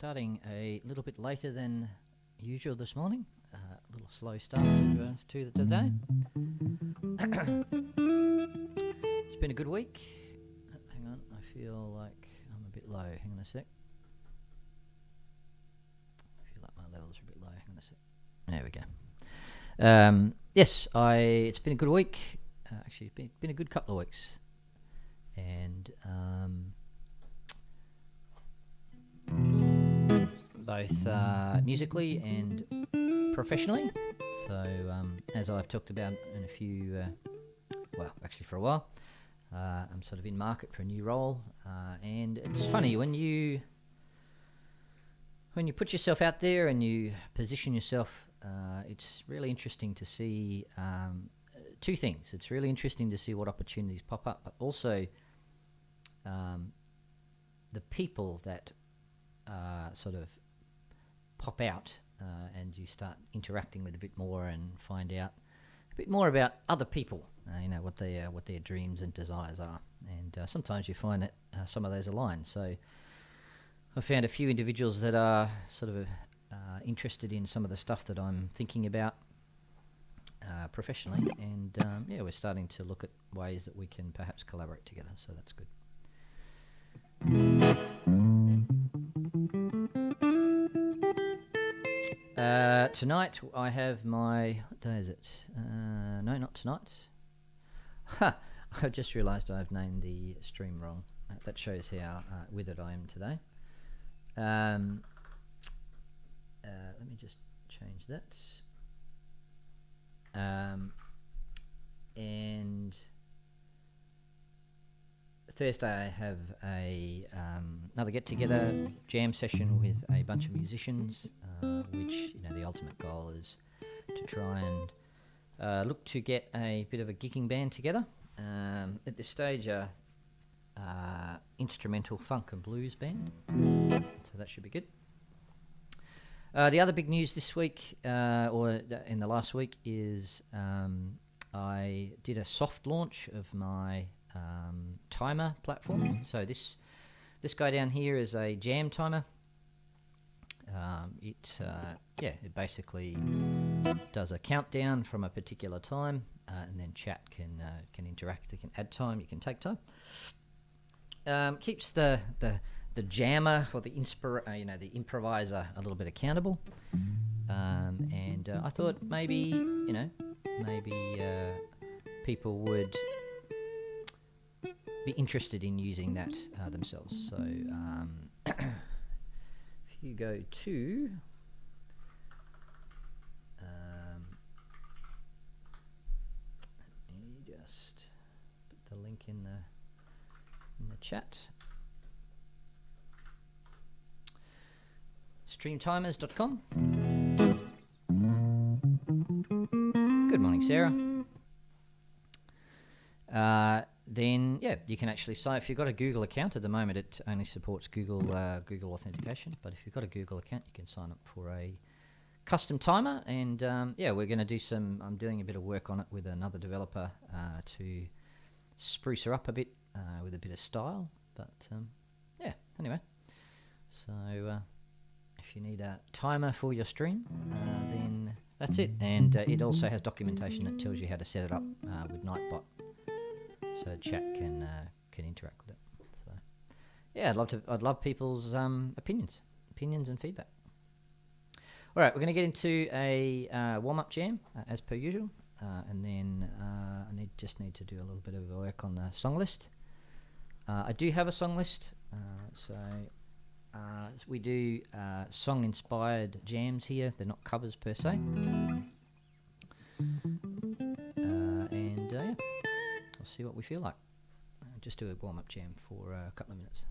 starting a little bit later than usual this morning. A little slow start to the day. It's been a good week. Hang on, I feel like I'm a bit low. Hang on a sec. I feel like my levels are a bit low. Hang on a sec. There we go. Yes, it's been a good week. Actually, it's been a good couple of weeks. And both musically and professionally. So as I've talked about in a few, actually for a while, I'm sort of in market for a new role. And it's funny when you put yourself out there and you position yourself, it's really interesting to see two things. It's really interesting to see what opportunities pop up, but also the people that sort of pop out and you start interacting with a bit more and find out a bit more about other people, what their dreams and desires are. And sometimes you find that some of those align. So I found a few individuals that are sort of interested in some of the stuff that I'm thinking about professionally, and we're starting to look at ways that we can perhaps collaborate together, so that's good. Tonight I have my, what day is it? No, not tonight. I've just realised I've named the stream wrong. That shows how withered I am today. Let me just change that. And Thursday I have another get-together jam session with a bunch of musicians, which the ultimate goal is to try and look to get a bit of a gigging band together. At this stage, instrumental funk and blues band, so that should be good. The other big news this week, or in the last week, is I did a soft launch of my timer platform. So this guy down here is a jam timer. It basically does a countdown from a particular time, and then chat can interact. They can add time. You can take time. Keeps the jammer or the improviser a little bit accountable. And I thought maybe people would be interested in using that themselves. So if you go to let me just put the link in the chat. Streamtimers.com. Good morning, Sarah. Then you can actually sign. If you've got a Google account, at the moment it only supports Google authentication. But if you've got a Google account, you can sign up for a custom timer. And we're going to do some. I'm doing a bit of work on it with another developer to spruce her up a bit with a bit of style. But anyway, so. If you need a timer for your stream, then that's it. And it also has documentation that tells you how to set it up with Nightbot, so chat can interact with it. So I'd love people's opinions and feedback. All right, we're going to get into a warm-up jam as per usual, and then I just need to do a little bit of work on the song list. I do have a song list, so. We do song-inspired jams here. They're not covers per se. We'll see what we feel like. Just do a warm-up jam for a couple of minutes.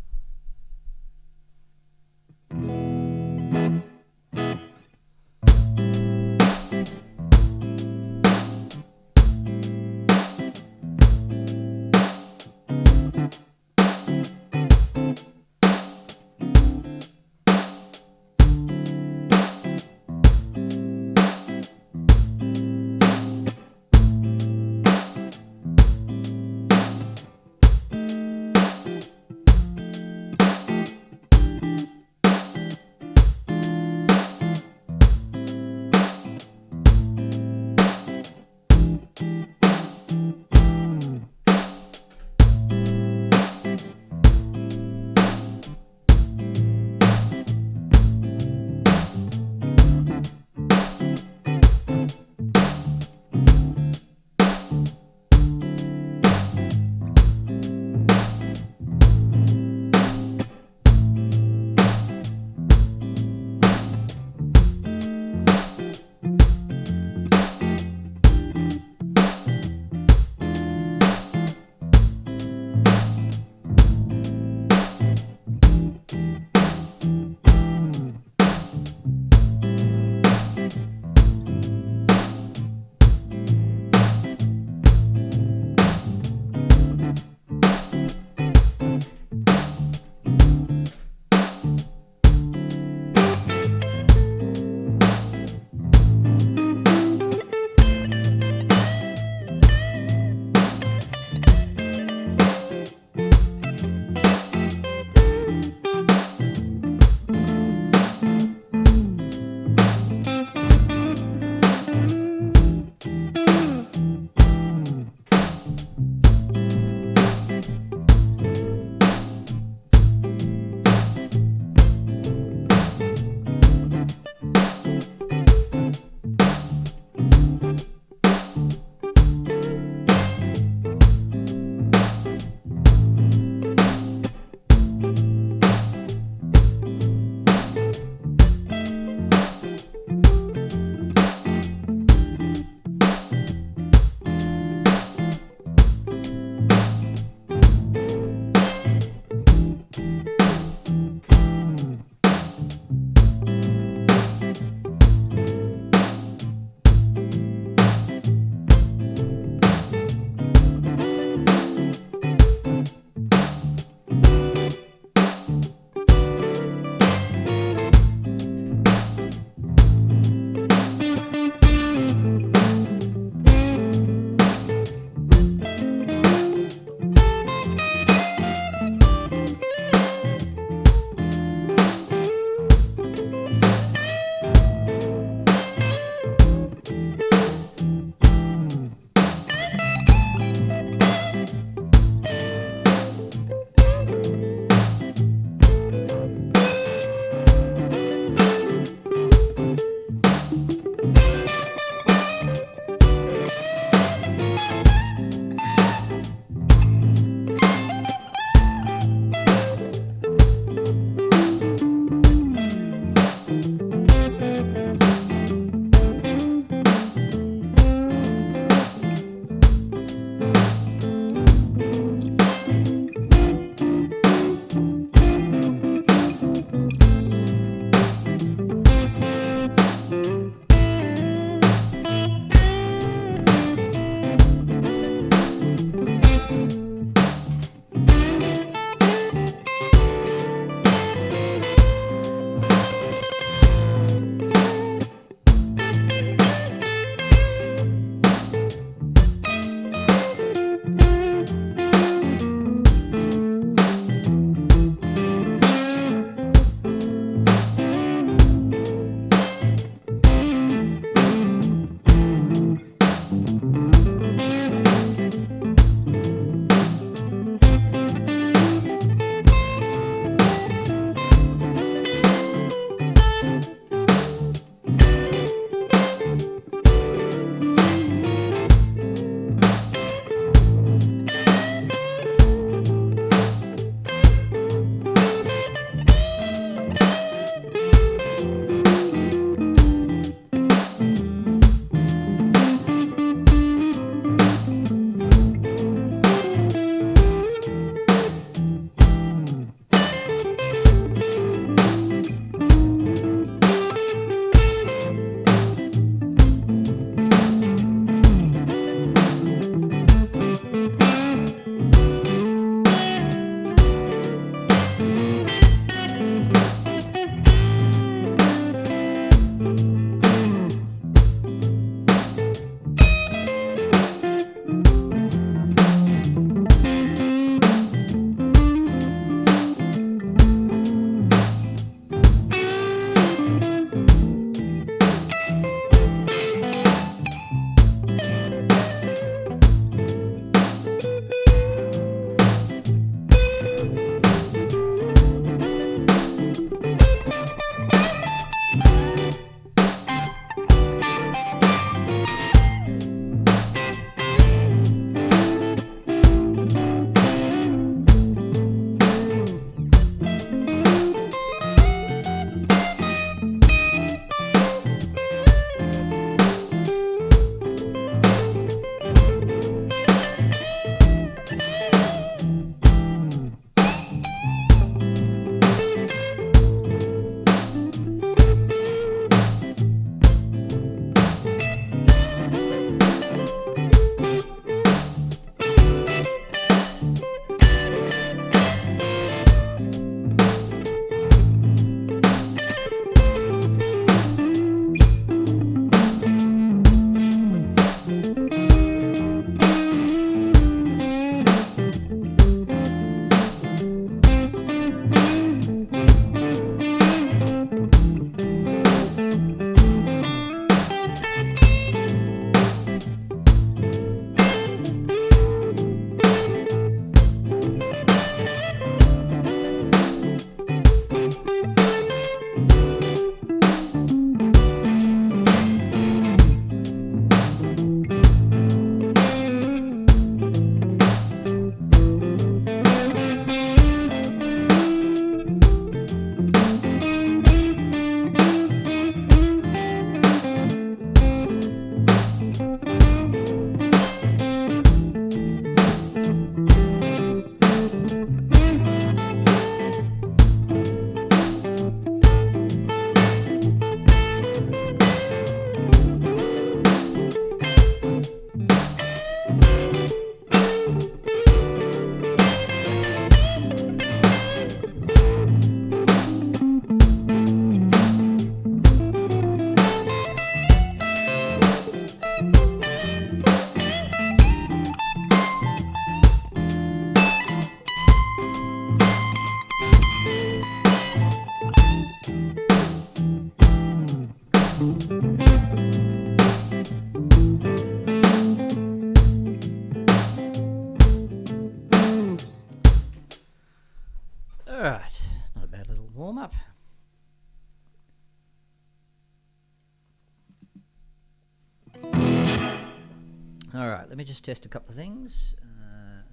All right, let me just test a couple of things.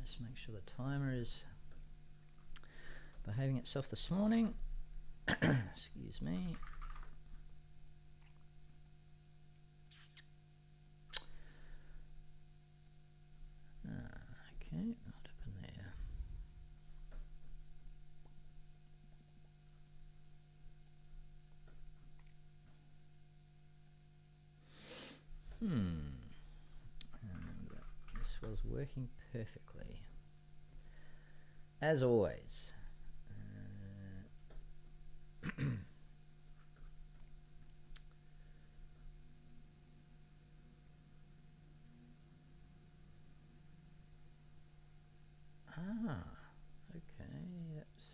Just make sure the timer is behaving itself this morning. Excuse me. Okay, not open there. And this was working perfectly. As always. Okay, that's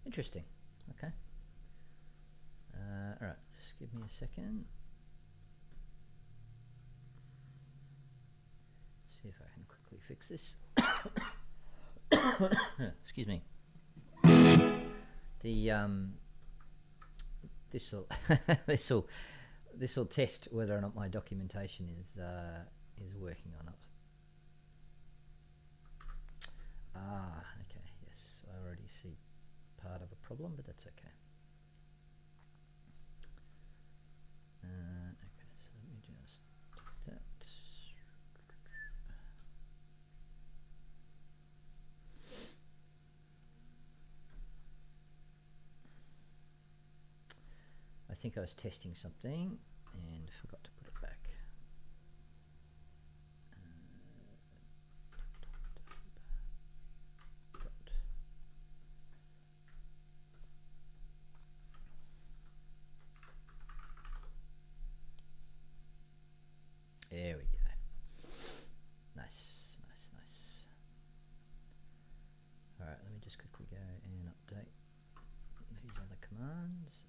interesting. Okay. All right, just give me a second. See if I can quickly fix this. Excuse me. This'll test whether or not my documentation is working or not. Okay. Yes, I already see part of a problem, but that's okay. Okay, so let me just do that. I think I was testing something and forgot to put it back. There we go. Nice. All right, let me just quickly go and update these other commands.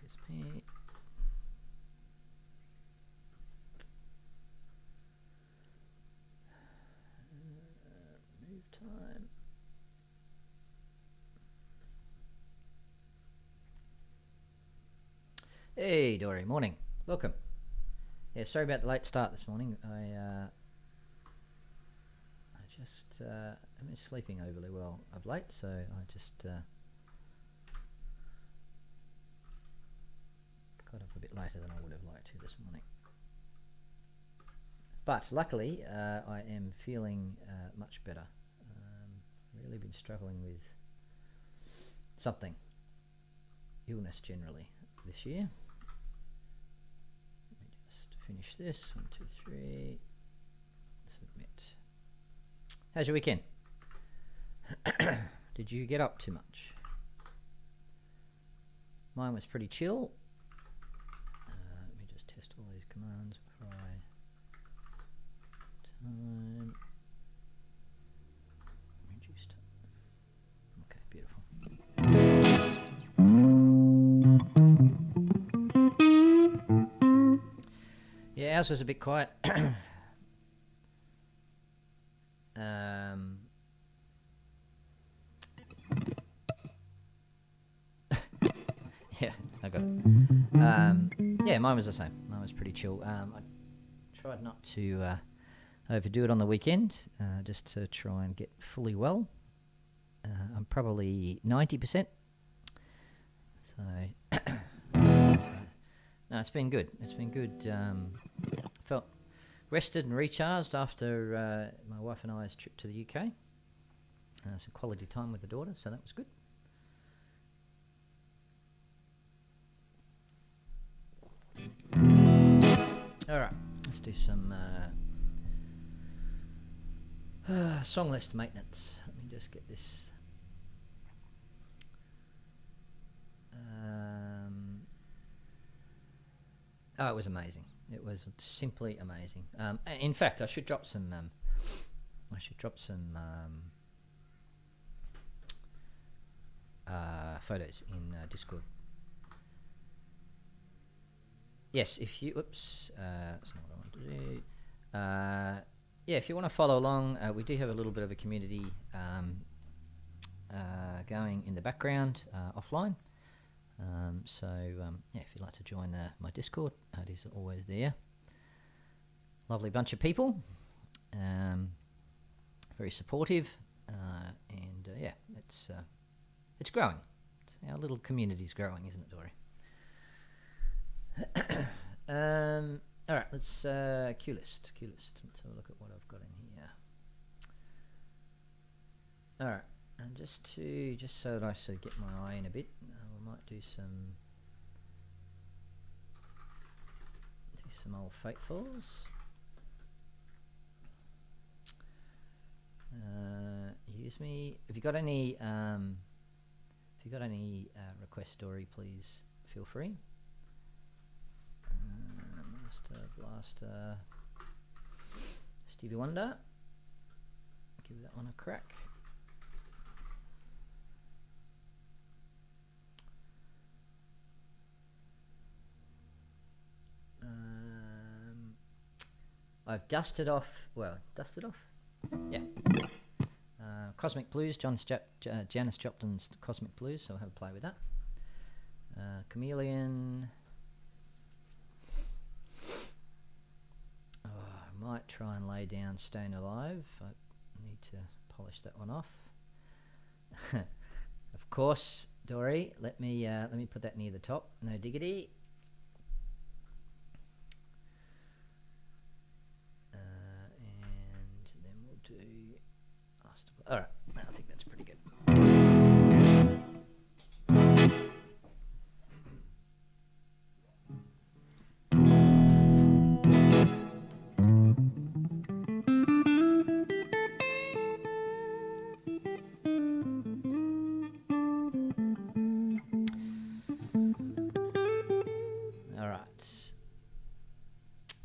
Excuse me. Move time. Hey, Dory, morning. Welcome. Yeah, sorry about the late start this morning. I just I've been sleeping overly well of late, so I just got up a bit later than I would have liked to this morning. But luckily, I am feeling much better. Really been struggling with something, illness generally, this year. Let me just finish this. 1, 2, 3. Submit. How's your weekend? Did you get up too much? Mine was pretty chill. Let me just test all these commands before I... Time. Reduce time. Okay, beautiful. Yeah, ours was a bit quiet. Yeah, I got it. Yeah, mine was the same. Mine was pretty chill. I tried not to overdo it on the weekend, just to try and get fully well. I'm probably 90%. So, no, it's been good. It's been good. Felt rested and recharged after my wife and I's trip to the UK. Some quality time with the daughter, so that was good. All right, let's do some song list maintenance. Let me just get this. Oh, it was amazing. It was simply amazing. In fact, I should drop some. Photos in Discord. Yes, if you... Oops, that's not what I want to do. yeah, if you want to follow along, we do have a little bit of a community going in the background offline. So yeah, if you'd like to join my Discord, it is always there. Lovely bunch of people, very supportive, and yeah, it's growing. Our little community's growing, isn't it, Dory? All right, let's queue list. Let's have a look at what I've got in here. All right, and just so that I should get my eye in a bit, we might do some old faithfuls. Use me. If you got any request, Dory, please feel free. Master Blaster, Stevie Wonder. Give that one a crack. I've dusted off. Yeah. Cosmic Blues, Janis Joplin's Cosmic Blues, so I'll have a play with that. Chameleon. I might try and lay down Staying Alive. I need to polish that one off. Of course, Dory, let me put that near the top. No diggity. And then we'll do... Alright, I think that's pretty good.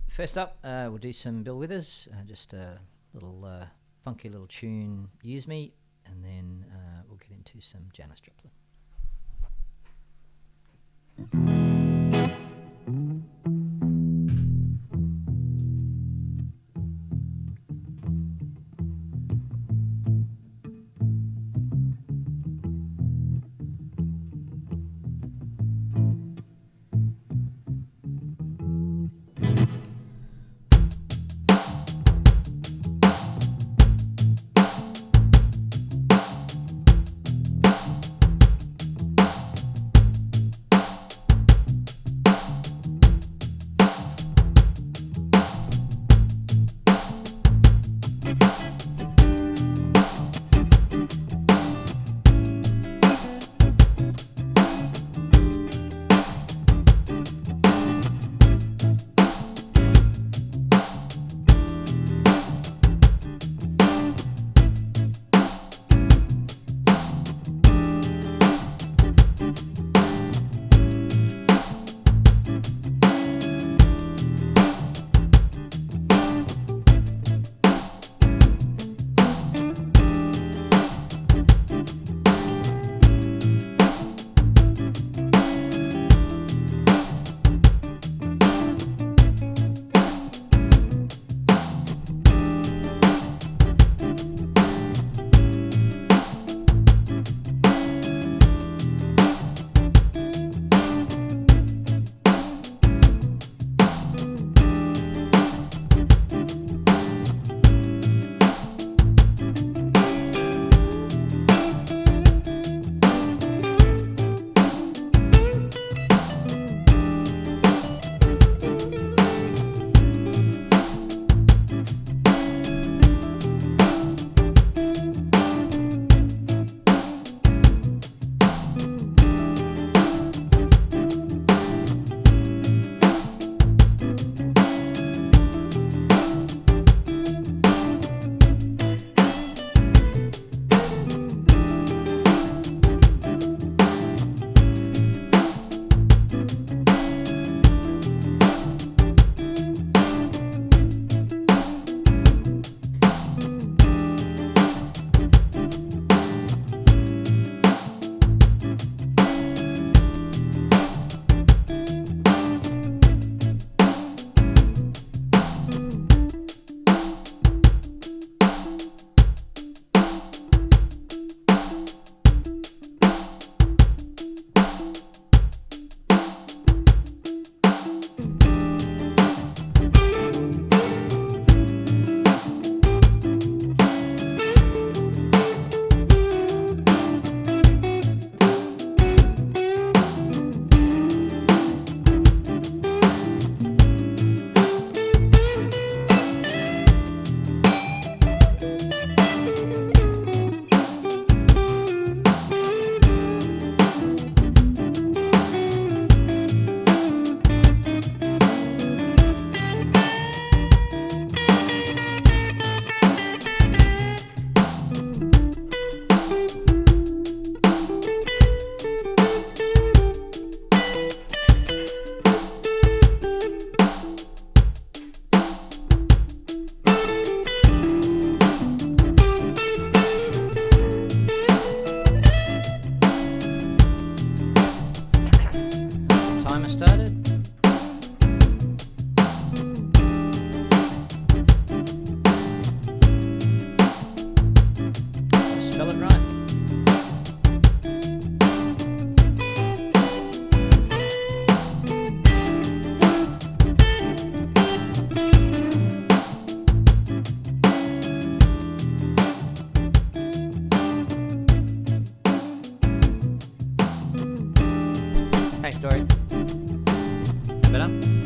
First up, we'll do some Bill Withers, just a little funky little tune, Use Me, and then we'll get into some Janis Joplin. spell it right. Hey, Story. Better?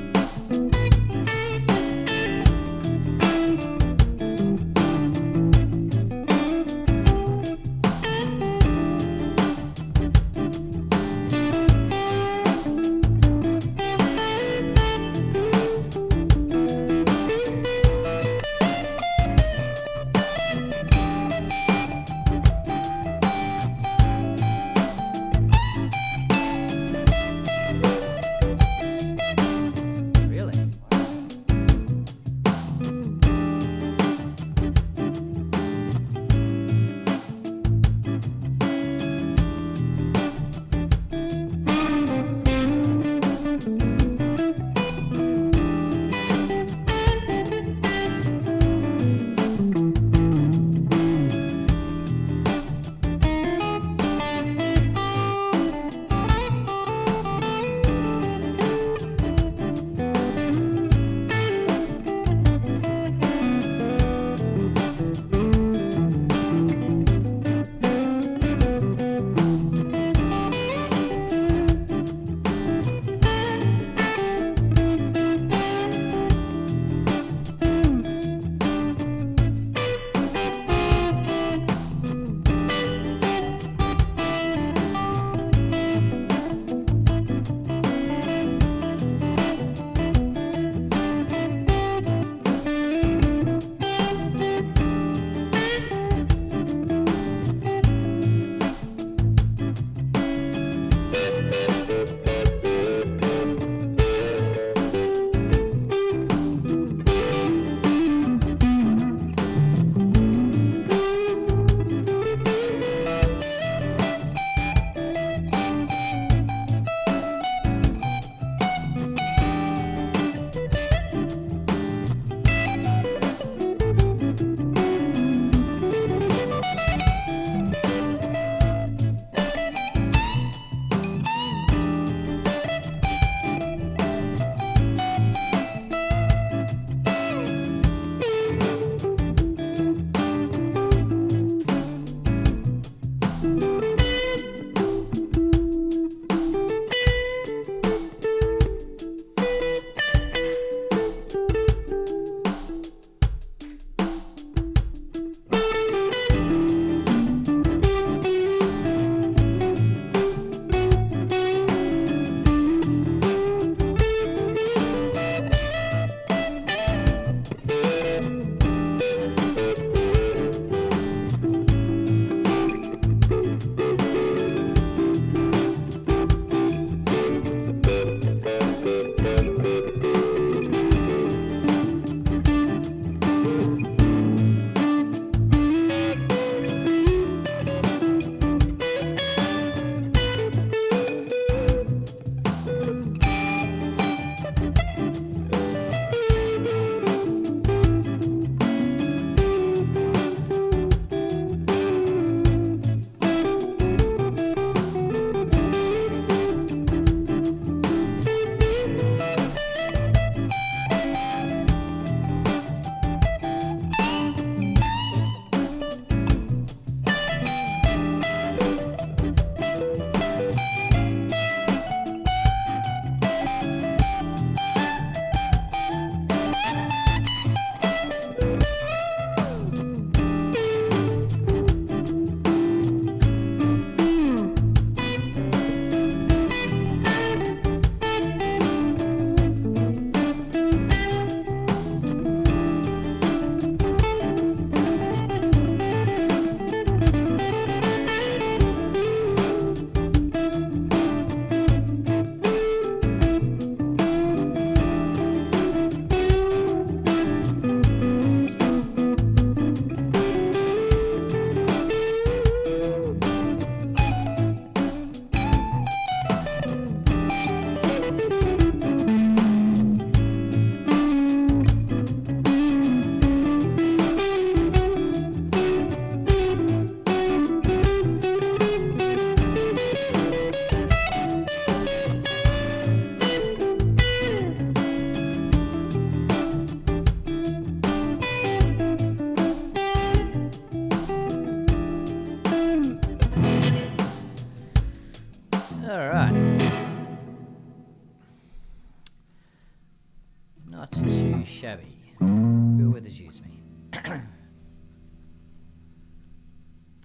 shabby. Good weathers use me.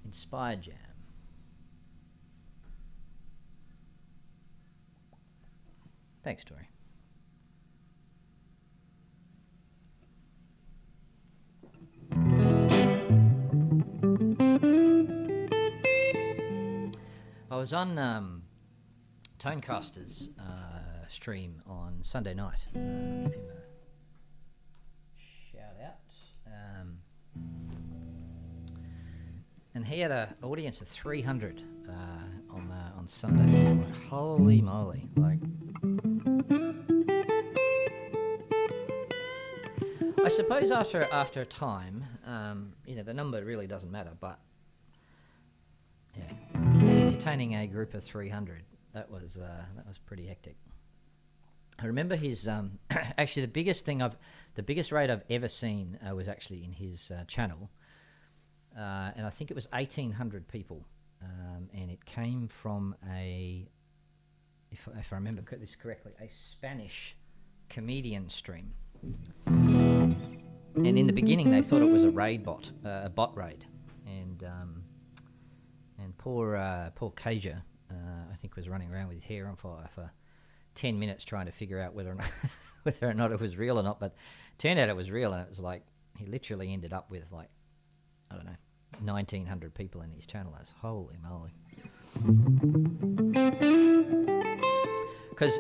Inspired Jam. Thanks, Tori. I was on Tonecaster's stream on Sunday night. Give him a shout out. And he had an audience of 300 on Sunday. Like, holy moly! Like, I suppose after a time, the number really doesn't matter. But yeah, entertaining a group of 300, that was pretty hectic. I remember his actually the biggest rate I've ever seen was actually in his channel, and I think it was 1,800 people, and it came from if I remember this correctly, a Spanish comedian stream. And in the beginning, they thought it was a raid bot, a bot raid, and poor Kaja, I think, was running around with his hair on fire for 10 minutes trying to figure out whether or not it was real or not. But it turned out it was real, and it was like he literally ended up with, like, I don't know, 1,900 people in his channel. That's holy moly. Because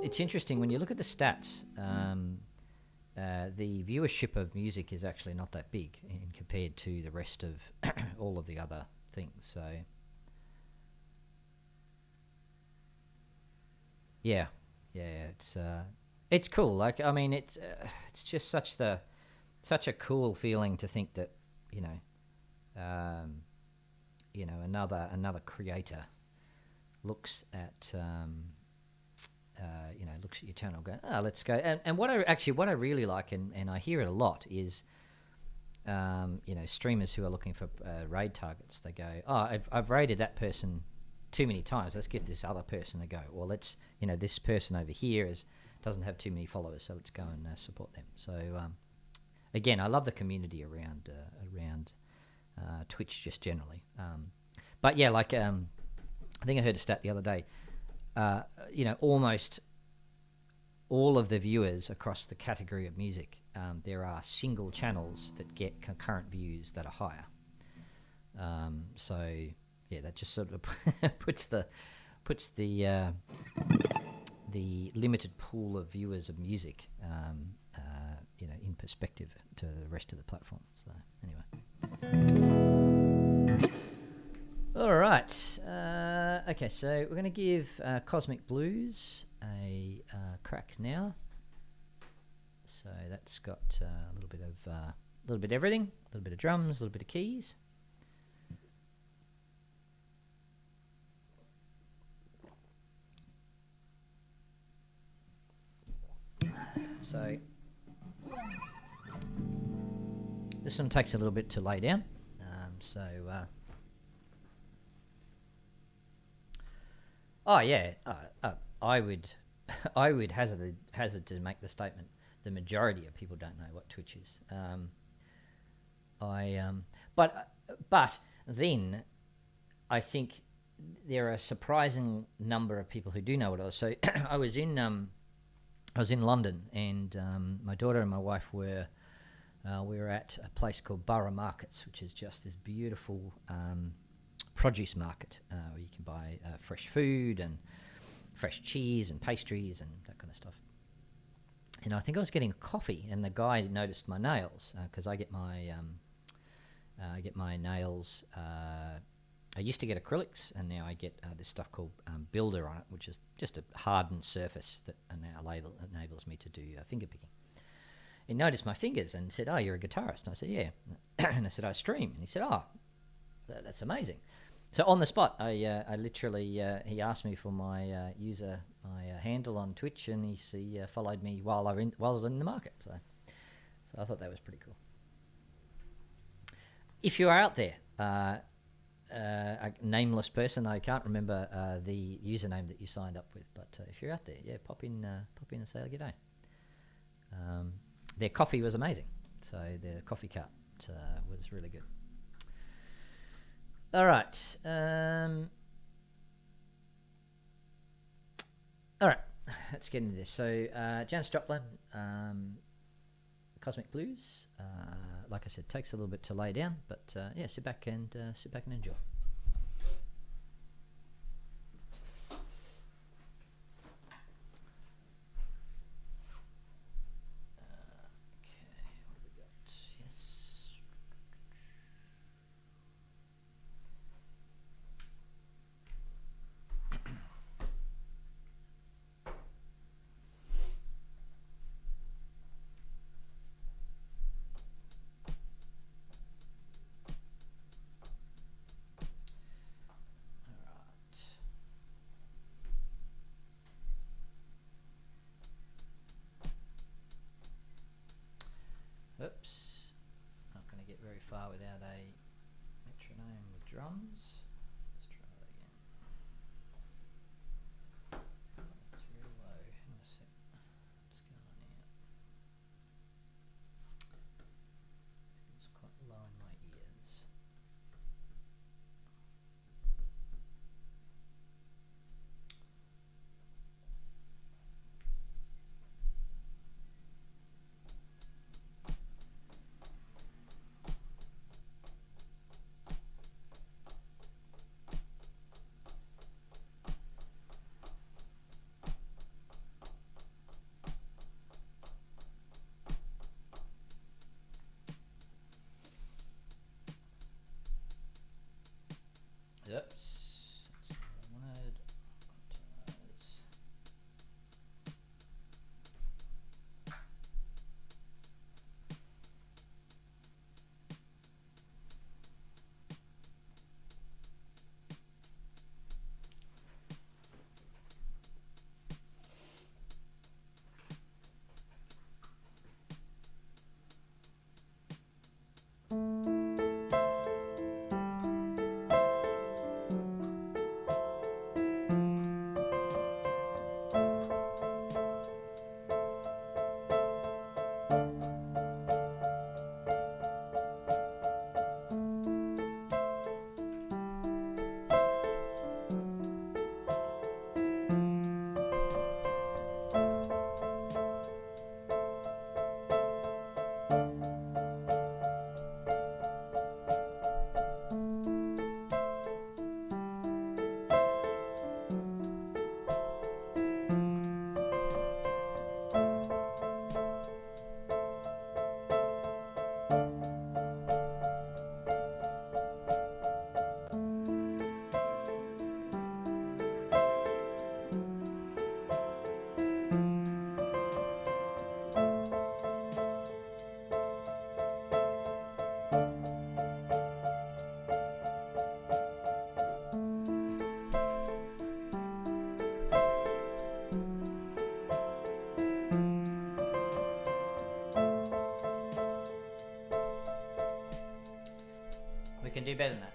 it's interesting when you look at the stats. The viewership of music is actually not that big compared to the rest of all of the other things. So, yeah, it's cool. Like, I mean, it's just such a cool feeling to think that another creator looks at looks at your channel, go, let's go. And what I really like, and I hear it a lot, is streamers who are looking for raid targets. They go, I've raided that person too many times. Let's give this other person a go. Or let's, this person over here doesn't have too many followers, so let's go and support them. So again, I love the community around Twitch just generally. But yeah, like I think I heard a stat the other day. Almost all of the viewers across the category of music, there are single channels that get concurrent views that are higher. So yeah, that just sort of puts the limited pool of viewers of music, in perspective to the rest of the platform. So anyway. All right. Okay, so we're going to give Cosmic Blues a crack now. So that's got a little bit of everything, a little bit of drums, a little bit of keys. So this one takes a little bit to lay down. I would hazard to make the statement the majority of people don't know what Twitch is. But then I think there are a surprising number of people who do know what it is. So I was in London, and my daughter and my wife we were at a place called Borough Markets, which is just this beautiful produce market where you can buy fresh food and fresh cheese and pastries and that kind of stuff. And I think I was getting a coffee, and the guy noticed my nails because I get my nails. I used to get acrylics, and now I get this stuff called Builder on it, which is just a hardened surface that now enables me to do finger picking. He noticed my fingers and said, "Oh, you're a guitarist?" And I said, "Yeah." And I said, "I stream." And he said, "Oh, that's amazing." So on the spot, I literally he asked me for my handle on Twitch, and he followed me while I was in the market. So I thought that was pretty cool. If you are out there, a nameless person, I can't remember the username that you signed up with, but if you're out there, yeah, pop in and say good day. Their coffee was amazing. So their coffee cup was really good. All right. All right. Let's get into this. So Janis Joplin, Cosmic Blues. Like I said, takes a little bit to lay down, but yeah, sit back and enjoy. Oops, not going to get very far without a metronome with drums. Let's try that again. It's very low. Hang on a sec. What's going on here? It's quite low in my ears. Oops, that's what I wanted. Quantize. We can do better than that.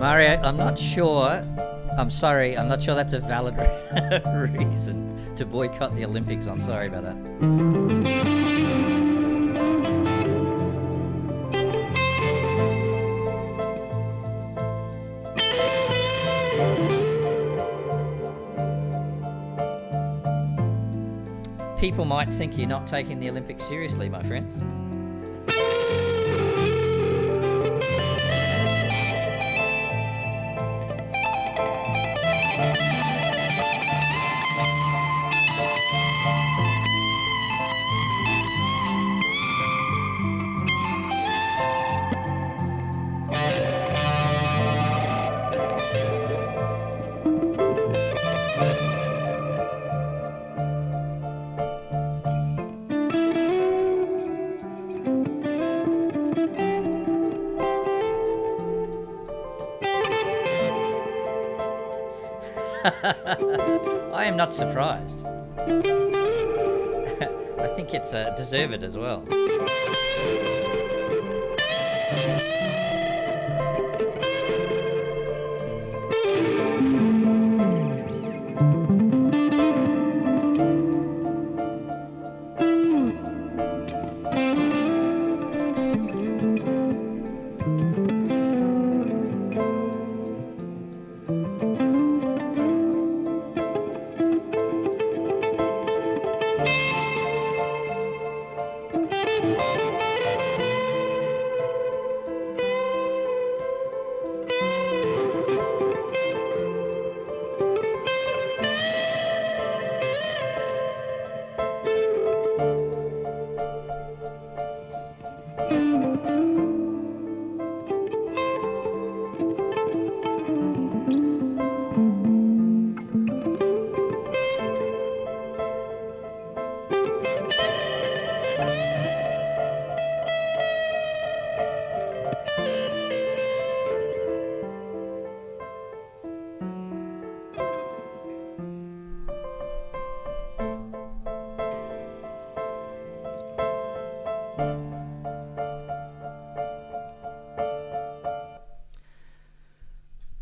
Mario, I'm not sure. I'm sorry. I'm not sure that's a valid reason to boycott the Olympics. I'm sorry about that. People might think you're not taking the Olympics seriously, my friend. I am not surprised. I think it's deserved as well.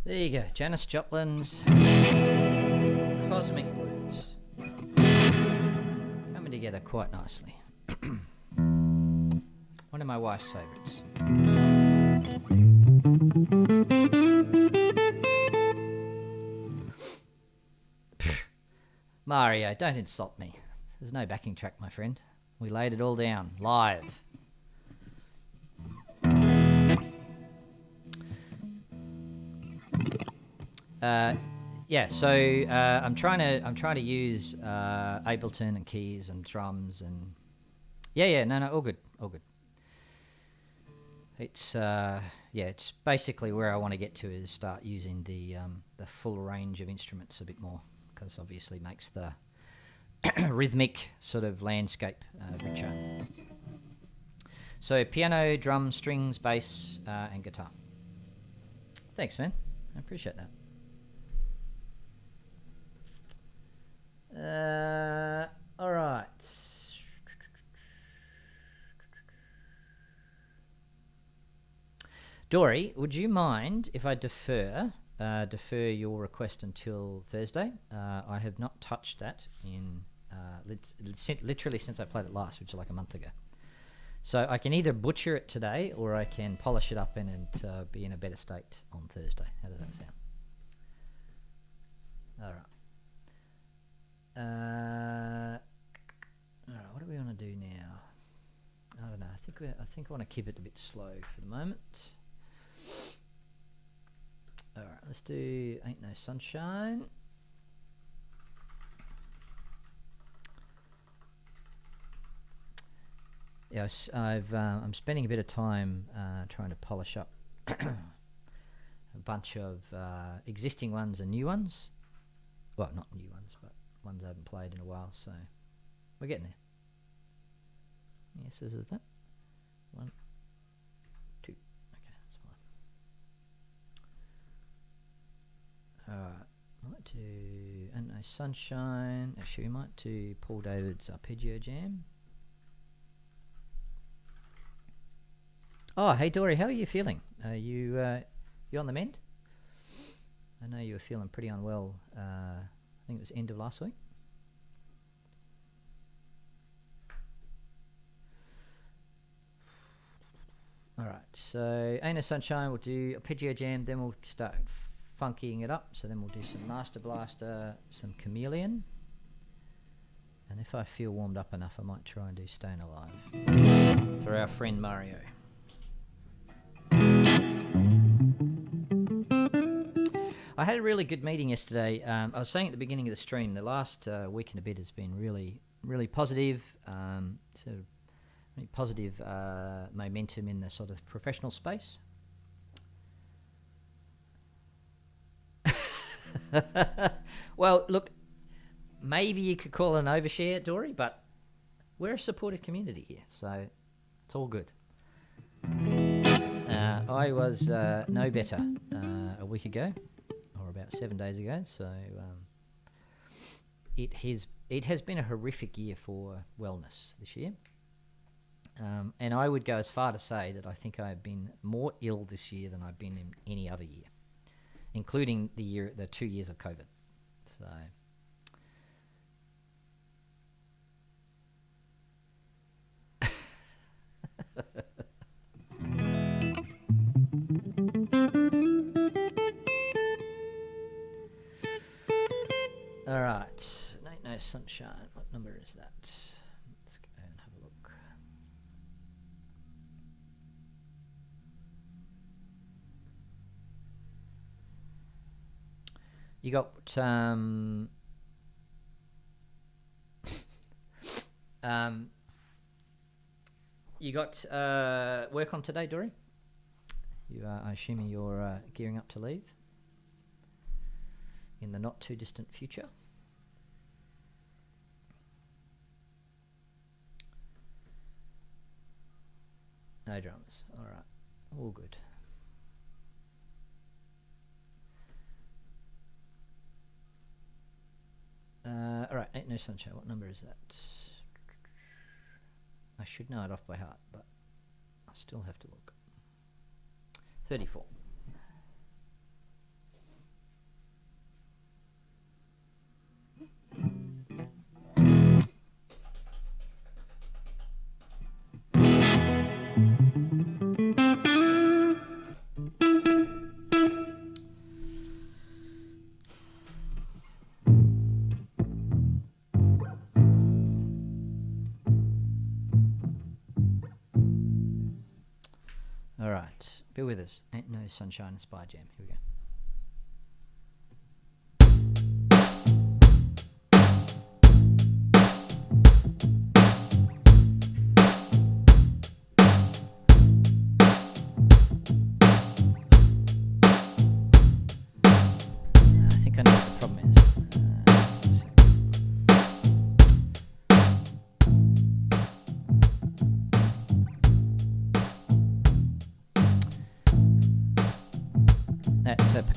There you go, Janis Joplin's Cosmic Words. Coming together quite nicely. One of my wife's favourites. Mario, don't insult me. There's no backing track, my friend. We laid it all down, live. yeah, so I'm trying to use Ableton and keys and drums and no, all good, all good. It's it's basically where I want to get to is start using the full range of instruments a bit more, because obviously makes the rhythmic sort of landscape richer. So piano, drums, strings, bass, and guitar. Thanks, man. I appreciate that. All right. Dory, would you mind if I defer your request until Thursday? I have not touched that in literally since I played it last, which is like a month ago. So I can either butcher it today or I can polish it up and be in a better state on Thursday. How does that sound? All right. All right. What do we want to do now? I don't know. I think I want to keep it a bit slow for the moment. All right. Let's do "Ain't No Sunshine." Yes, I'm spending a bit of time trying to polish up a bunch of existing ones and new ones. Well, not new ones, but ones I haven't played in a while. So we're getting there. Yes, this is that. 1, 2. Okay, that's fine. All right. Might do "Ain't No Sunshine." Actually, we might do Paul David's Arpeggio Jam. Oh, hey Dory, how are you feeling? Are you on the mend? I know you were feeling pretty unwell. I think it was end of last week. All right, so "Ain't No Sunshine," we'll do Arpeggio Jam, then we'll start funkying it up. So then we'll do some Master Blaster, some Chameleon, and if I feel warmed up enough, I might try and do "Staying Alive" for our friend Mario. I had a really good meeting yesterday. I was saying at the beginning of the stream, the last week and a bit has been really, really positive. Sort of really positive momentum in the sort of professional space. Well, look, maybe you could call it an overshare, Dory, but we're a supportive community here, so it's all good. I was no better a week ago, or about 7 days ago, so it has been a horrific year for wellness this year. And I would go as far to say that I think I have been more ill this year than I've been in any other year, including the 2 years of COVID. So all right, "Ain't No Sunshine." What number is that? Let's go and have a look. You got you got work on today, Dory? You are, I'm assuming you're gearing up to leave in the not too distant future. No dramas. All right, all good. All right, "Ain't No Sunshine." What number is that? I should know it off by heart, but I still have to look. 34. All right, bear with us. "Ain't No Sunshine" Spy Jam. Here we go.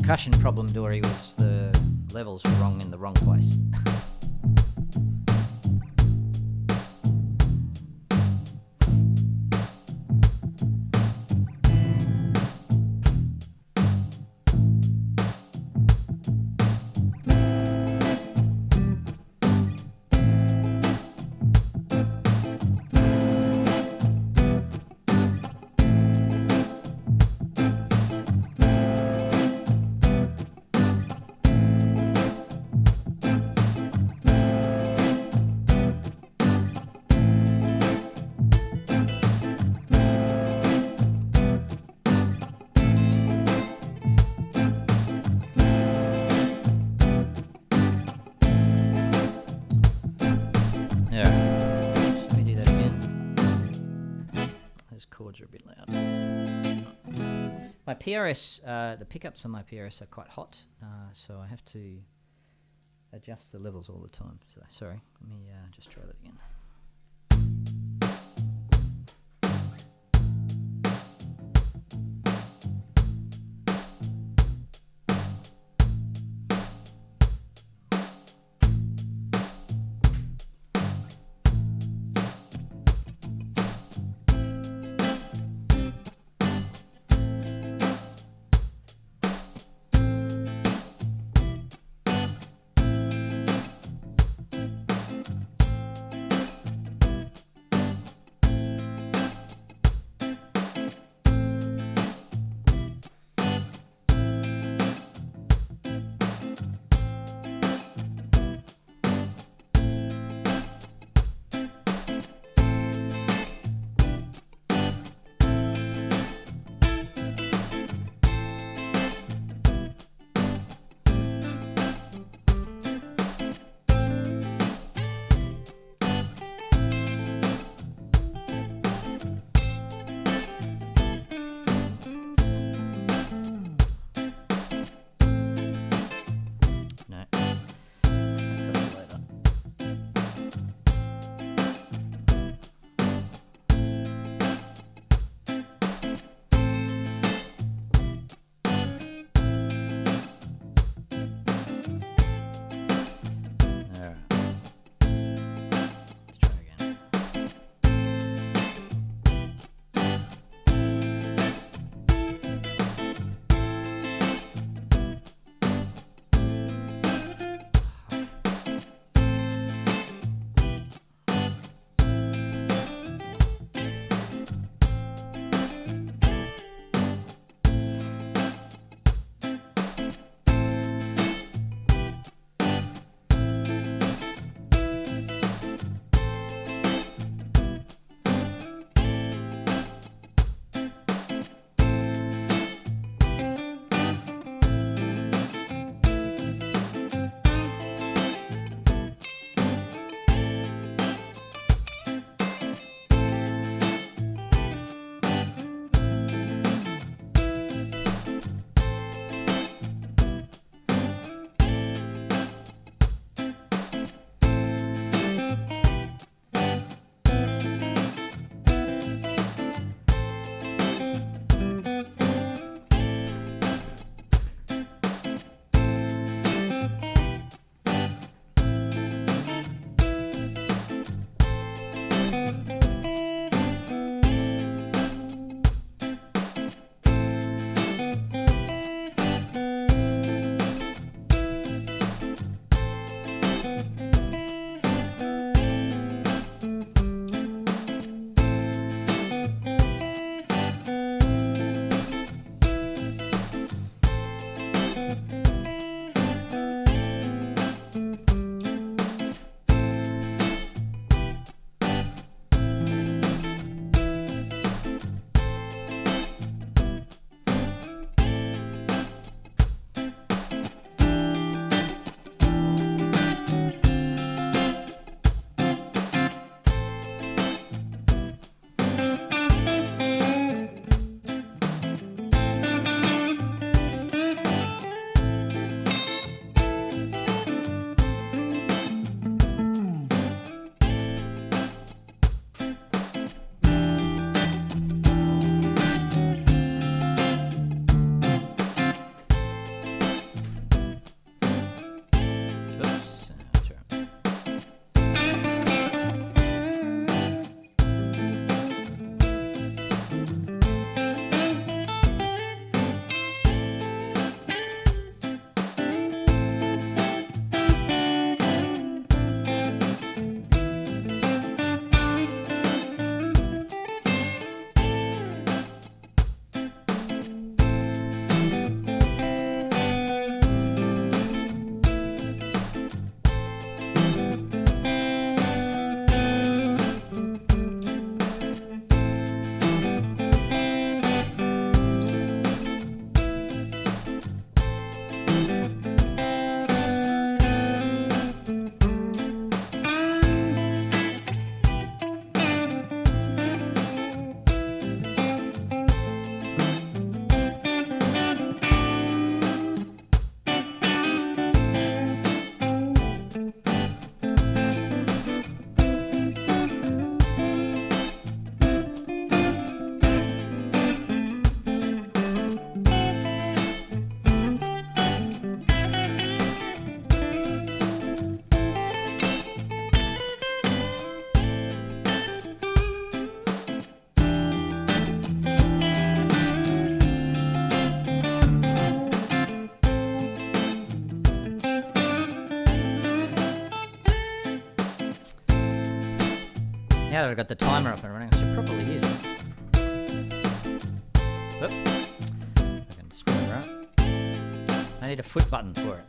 percussion problem, Dory, was the levels were wrong in the wrong place. Chords are a bit loud. My PRS, the pickups on my PRS are quite hot, so I have to adjust the levels all the time. So, sorry, let me just try that again. Now that I've got the timer up and running, I should probably use it. Oop. I can screw it right. I need a foot button for it.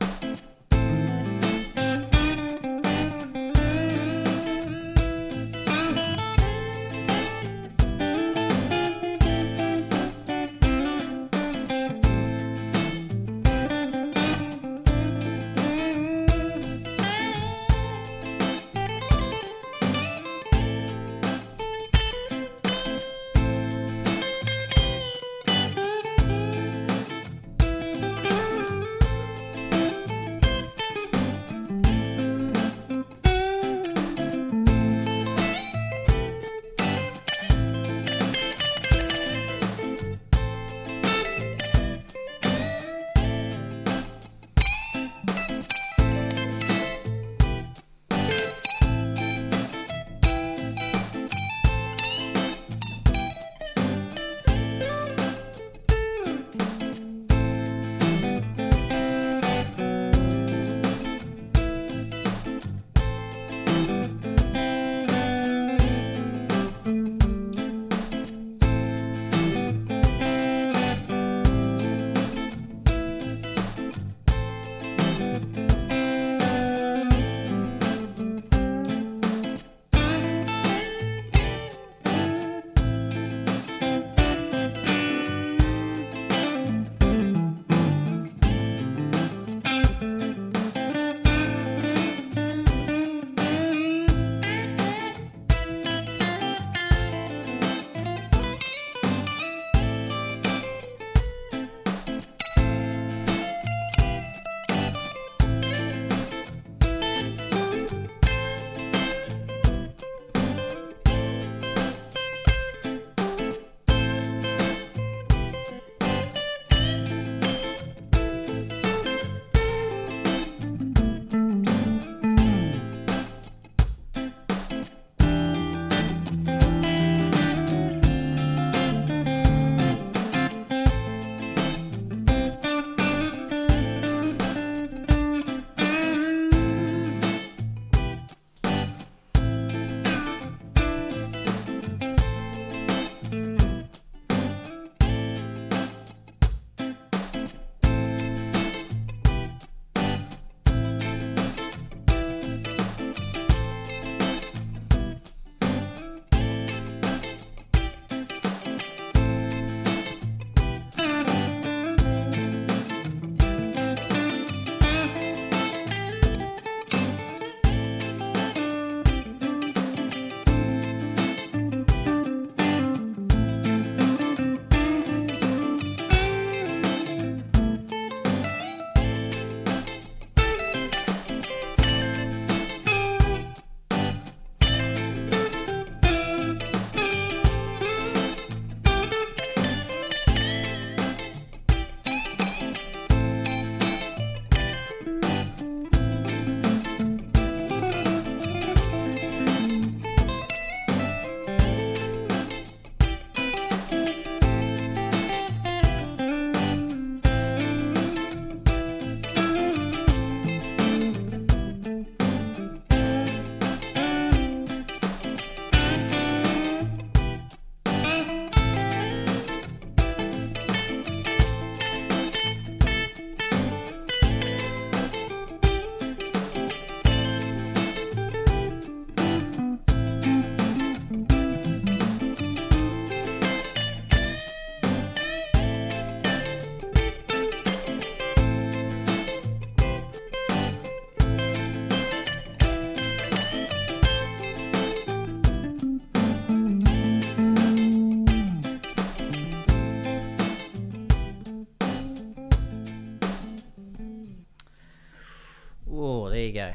There you go.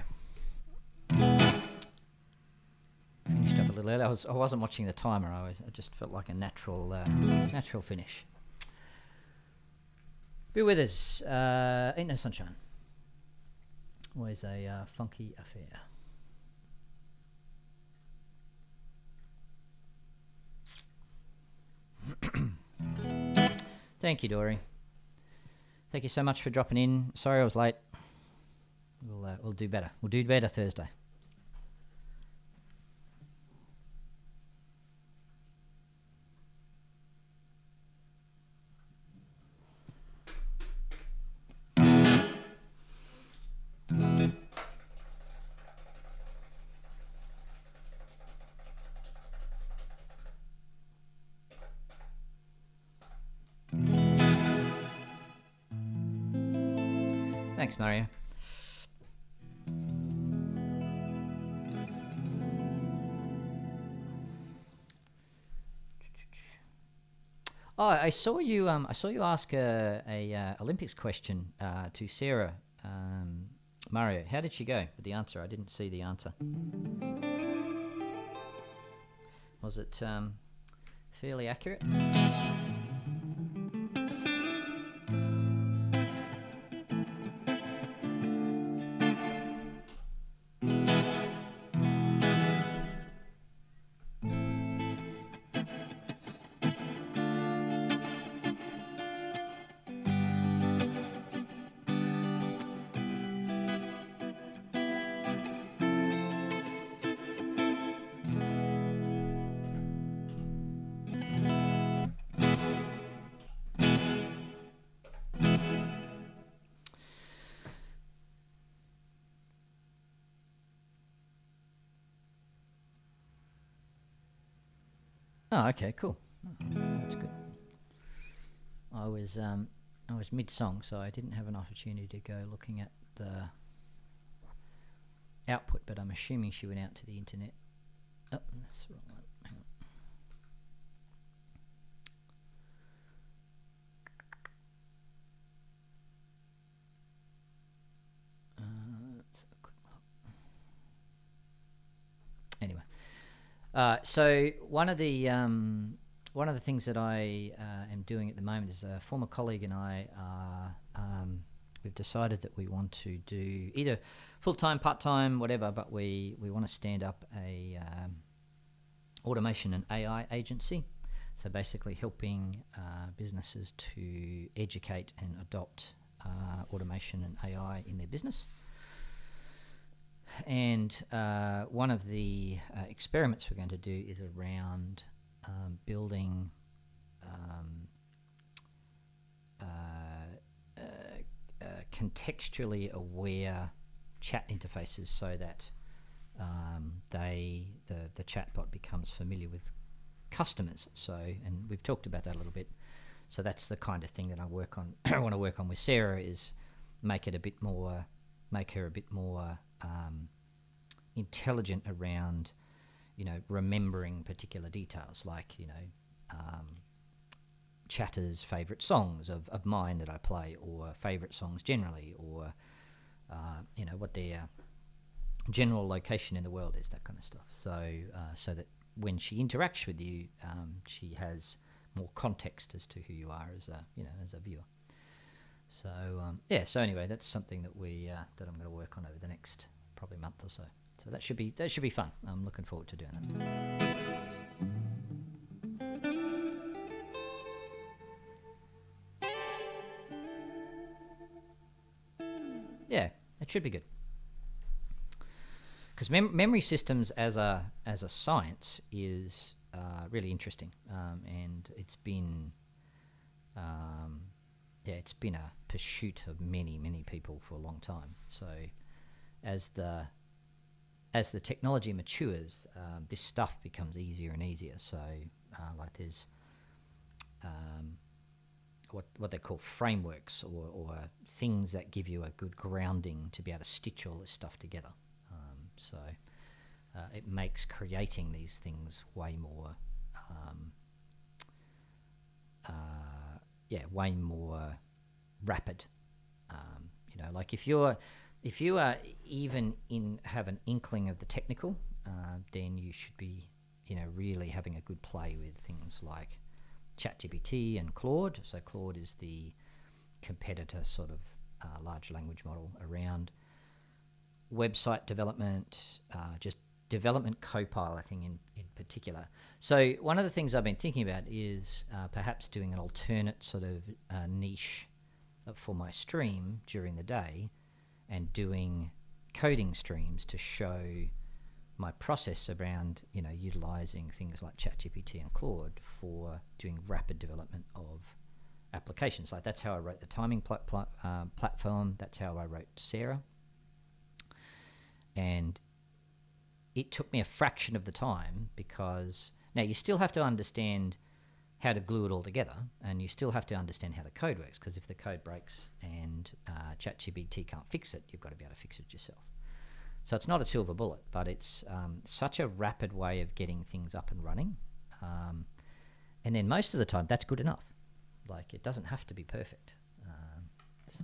Finished up a little early. I wasn't watching the timer. I just felt like a natural finish. Be with us. Ain't No Sunshine. Always a funky affair. Thank you, Dory. Thank you so much for dropping in. Sorry I was late. We'll do better. We'll do better Thursday. Thanks, Mario. Oh, I saw you. I saw you ask a Olympics question to Sarah. Mario, how did she go with the answer? I didn't see the answer. Was it fairly accurate? Oh, okay, cool. Oh, that's good. I was mid song, so I didn't have an opportunity to go looking at the output, but I'm assuming she went out to the internet. Oh, that's the wrong one. Hang on. Let's have a quick look. Anyway, so one of the things that I am doing at the moment is a former colleague and I are we've decided that we want to do either full-time, part-time, whatever, but we want to stand up a automation and AI agency. So basically helping businesses to educate and adopt automation and AI in their business. And one of the experiments we're going to do is around building contextually aware chat interfaces so that the chatbot becomes familiar with customers. So, and we've talked about that a little bit. So that's the kind of thing that I work on. I want to work on with Sarah is make her a bit more intelligent around, remembering particular details, like chatters' favourite songs of mine that I play, or favourite songs generally, or what their general location in the world is, that kind of stuff. So so that when she interacts with you, she has more context as to who you are as a viewer. So so anyway, that's something that that I'm going to work on over the next probably month or so. So that should be fun. I'm looking forward to doing that. Yeah, it should be good. Because memory systems as a science is really interesting, and it's been it's been a pursuit of many people for a long time. So as the technology matures, this stuff becomes easier and easier. So like there's what they call frameworks, or things that give you a good grounding to be able to stitch all this stuff together. So it makes creating these things way more way more rapid. Like if you are even have an inkling of the technical, then you should be really having a good play with things like ChatGPT and Claude. So Claude is the competitor sort of large language model around website development, just development co-piloting in particular. So one of the things I've been thinking about is perhaps doing an alternate sort of niche for my stream during the day, and doing coding streams to show my process around utilizing things like ChatGPT and Claude for doing rapid development of applications. Like that's how I wrote the timing platform. That's how I wrote Sarah. And it took me a fraction of the time, because now you still have to understand how to glue it all together, and you still have to understand how the code works, because if the code breaks and ChatGPT can't fix it, you've got to be able to fix it yourself. So it's not a silver bullet, but it's such a rapid way of getting things up and running. And then most of the time, that's good enough. Like, it doesn't have to be perfect. So,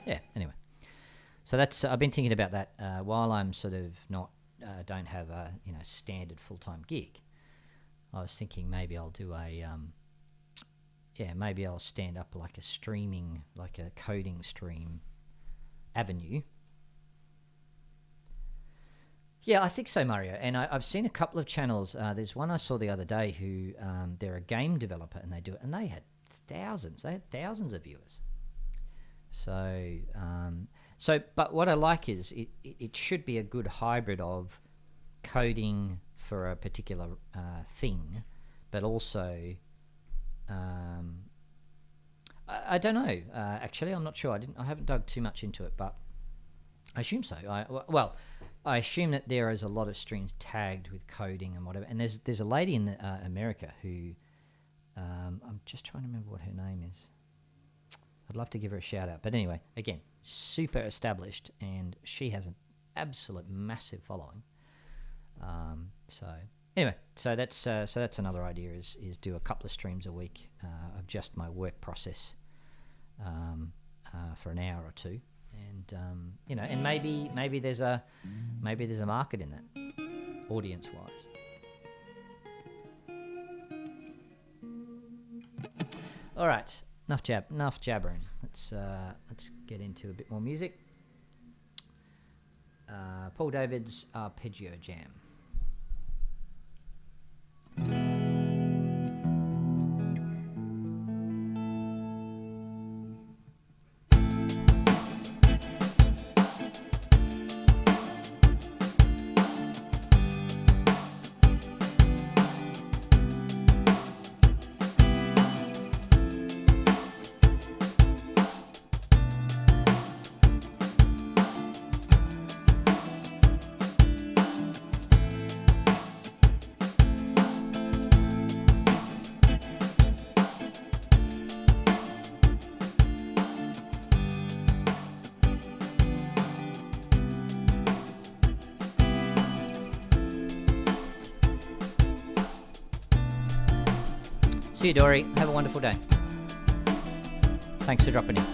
yeah, anyway. So that's I've been thinking about that while I'm sort of not don't have a standard full-time gig. I was thinking maybe I'll do maybe I'll stand up like a coding stream avenue. Yeah, I think so, Mario. And I've seen a couple of channels. There's one I saw the other day who they're a game developer, and they do it, and they had thousands. They had thousands of viewers. So, but what I like is it should be a good hybrid of coding for a particular thing, but also, I don't know. Actually, I'm not sure. I haven't dug too much into it, but I assume so. I assume that there is a lot of streams tagged with coding and whatever. And there's a lady in America who, I'm just trying to remember what her name is. I'd love to give her a shout out. But anyway, again, super established, and she has an absolute massive following. So that's another idea is do a couple of streams a week of just my work process for an hour or two. And and maybe there's a market in that, audience wise. All right, enough jabbering. Let's get into a bit more music. Paul David's Arpeggio Jam. See you, Dory. Have a wonderful day. Thanks for dropping in.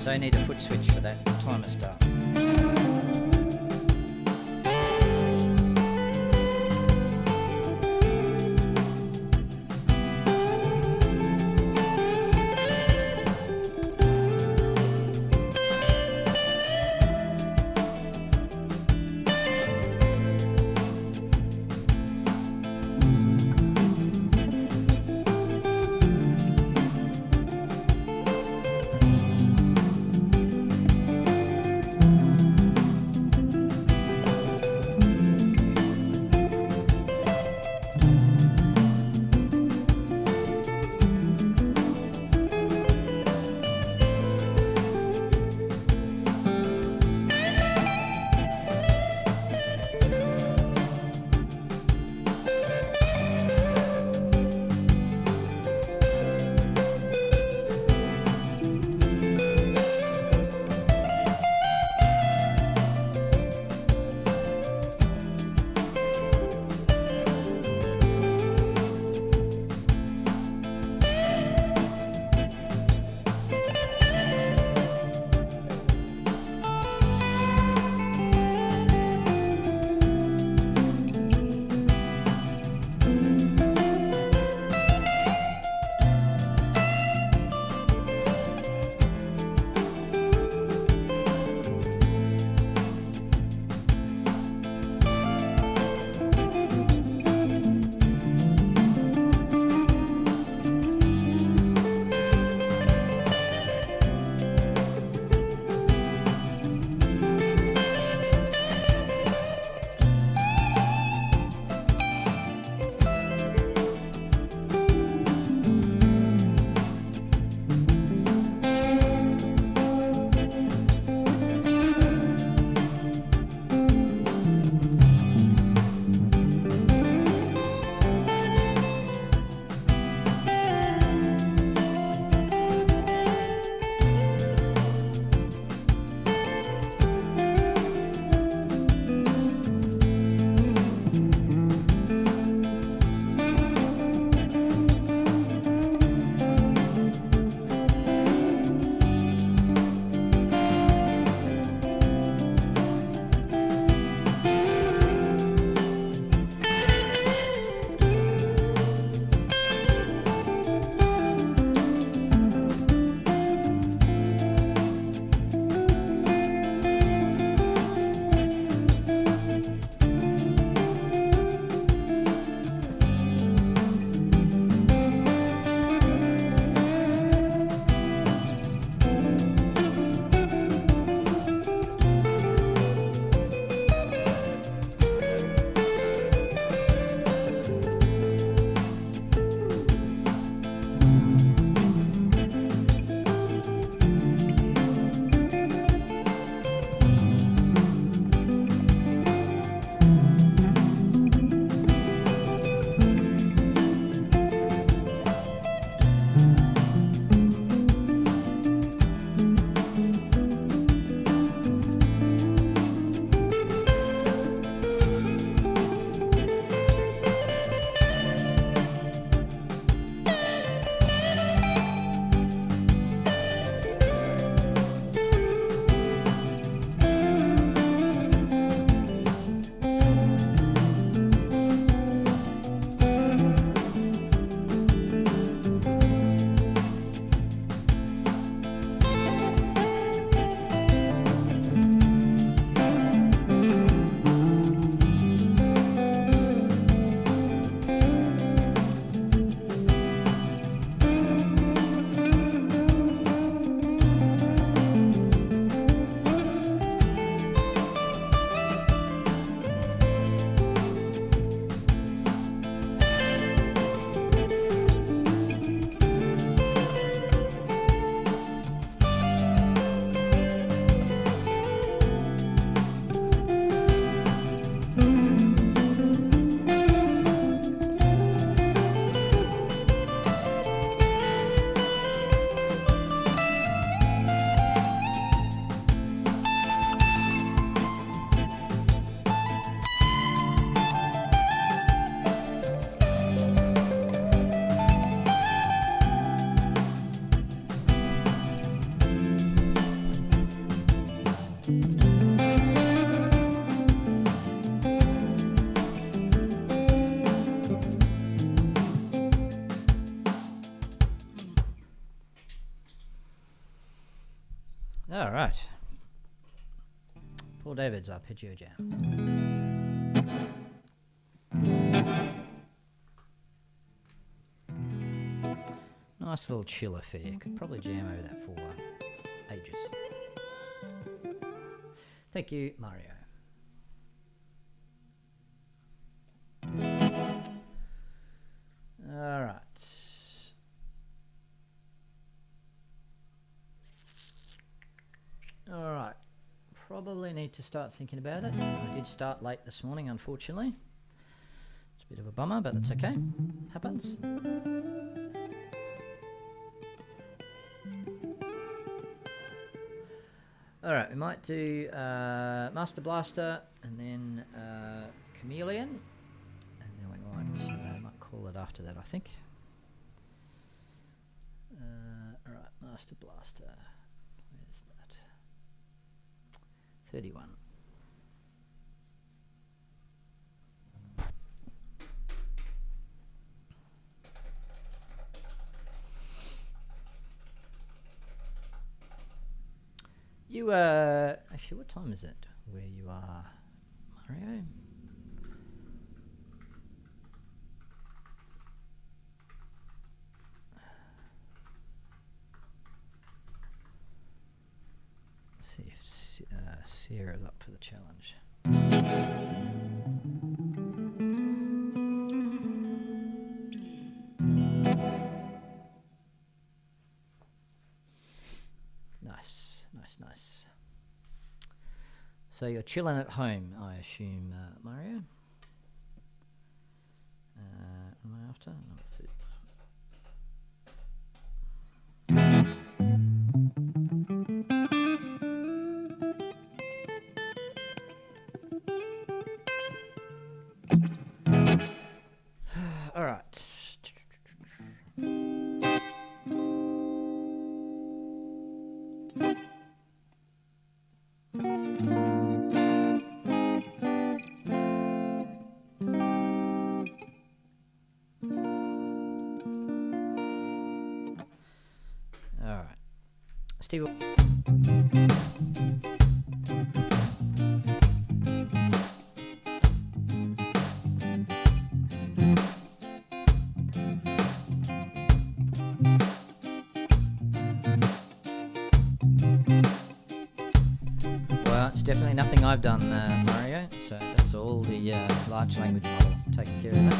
so you need a foot switch for that timer start. All right. Paul David's arpeggio jam. Nice little chill affair. Could probably jam over that for ages. Thank you, Mario. All right. All right. Probably need to start thinking about it. I did start late this morning, unfortunately. It's a bit of a bummer, but that's okay. Happens. All right, we might do Master Blaster and then Chameleon, and then we might call it after that, I think. All right, Master Blaster. Where's that? 31. You actually, what time is it where you are, Mario? Let's see if Sarah's up for the challenge. Nice. So you're chilling at home, I assume, Mario? Am I after? Number 30. All right. Steve. Well, it's definitely nothing I've done, Mario, so that's all the large language model taking care of that.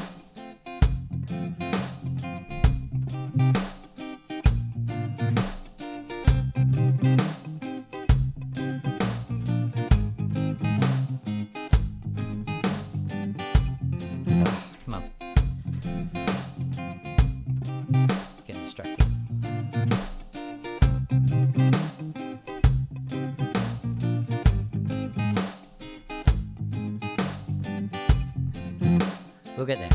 We'll get there.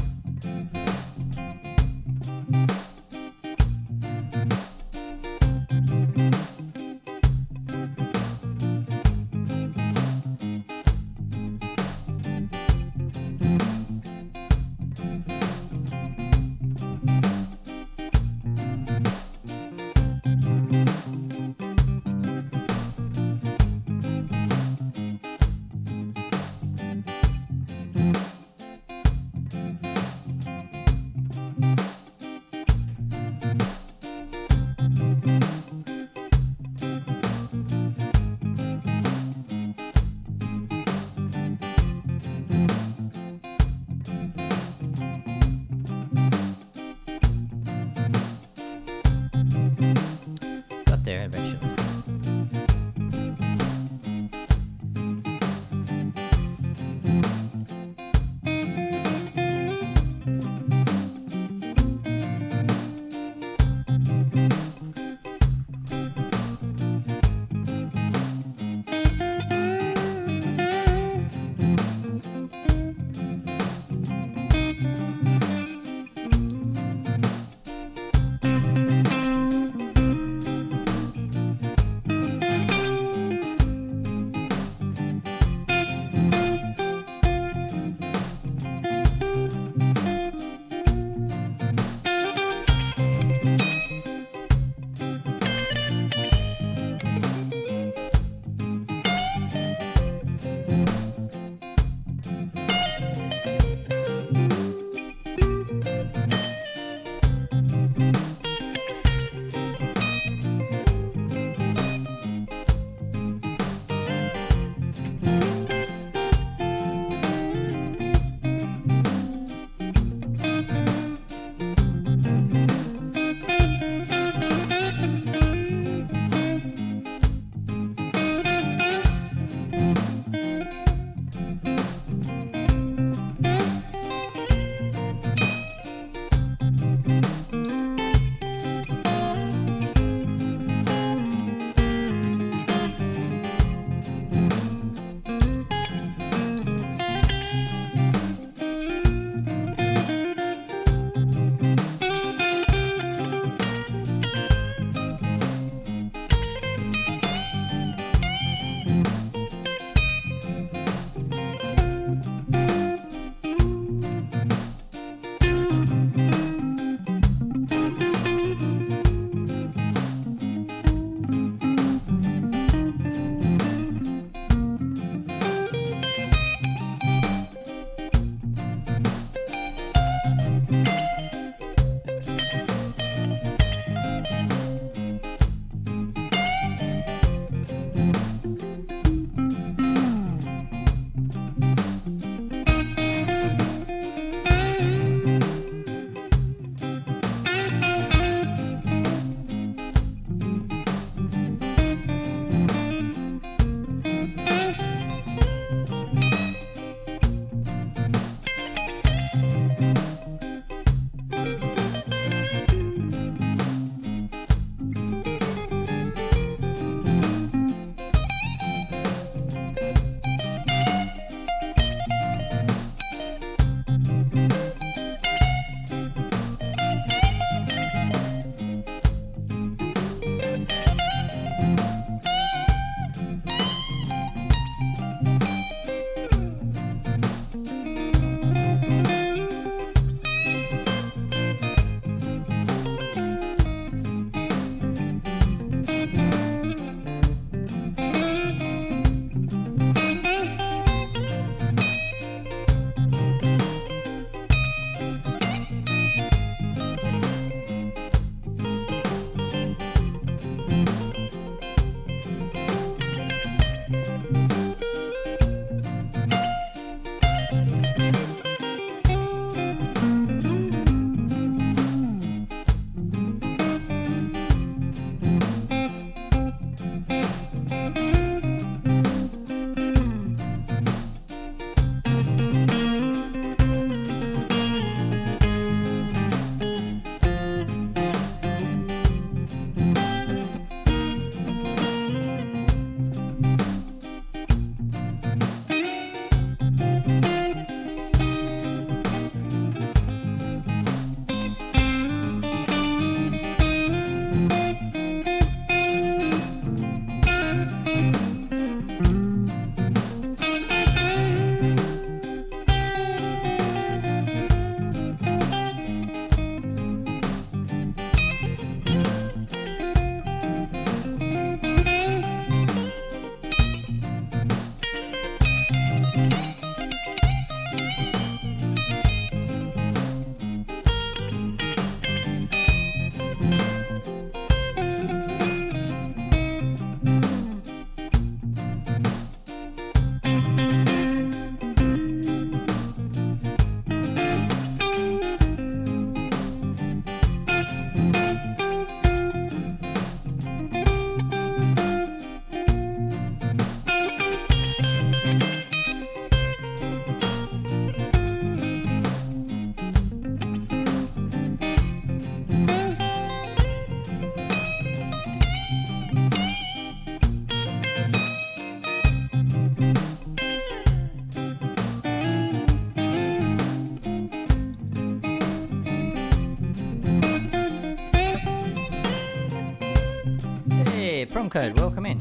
Promcode, welcome in.